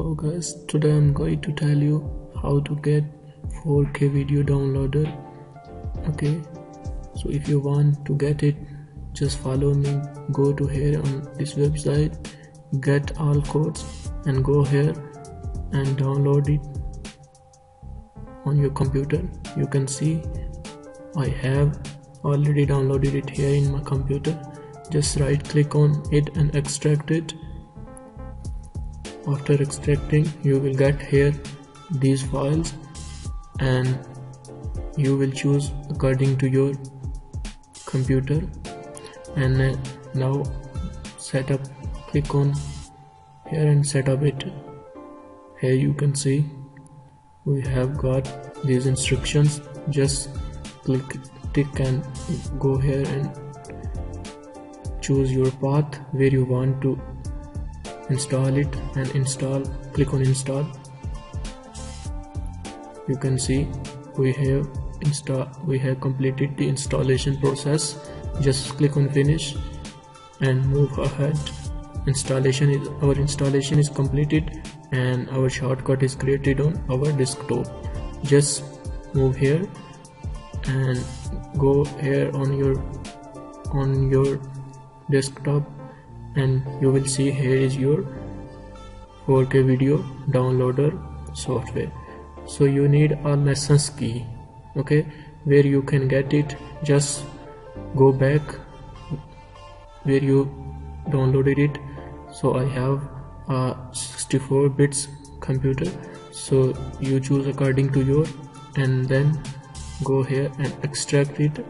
Hello guys, today I'm going to tell you how to get 4K video downloader. Okay, so if you want to get it, just follow me. Go to here on this website, get all codes, and go here and download it on your computer. You can see I have already downloaded it here in my computer. Just right click on it and extract it. After extracting, you will get here these files and you will choose according to your computer. And now set up, click on here and set up it. Here you can see we have got these instructions. Just tick and go here and choose your path where you want to install it and install. Click on install. You can see we have completed the installation process. Just click on finish and move ahead. Our installation is completed and our shortcut is created on our desktop. Just move here and go here on your desktop, and you will see here is your 4K video downloader software. So you need a license key. Okay, where you can get it, just go back where you downloaded it. So I have a 64 bits computer, so you choose according to your, and then go here and extract it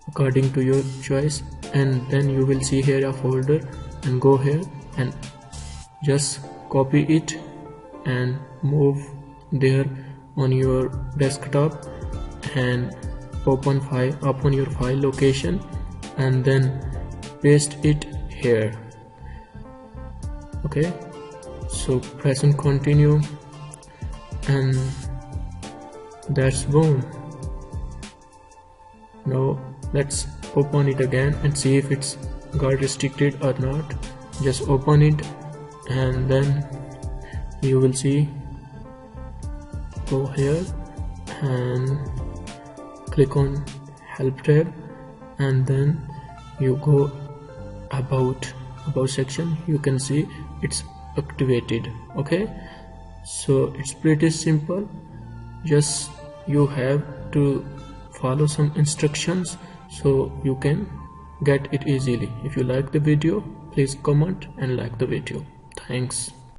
according to your choice, and then you will see here a folder, and go here and just copy it and move there on your desktop and open your file location and then paste it here. Okay, so press on continue, and that's boom. Now let's open it again and see if it's got restricted or not. Just open it and then you will see, go here and click on help tab, and then you go about section. You can see it's activated. Okay, so it's pretty simple. Just you have to follow some instructions so you can get it easily. If you like the video, please comment and like the video. Thanks.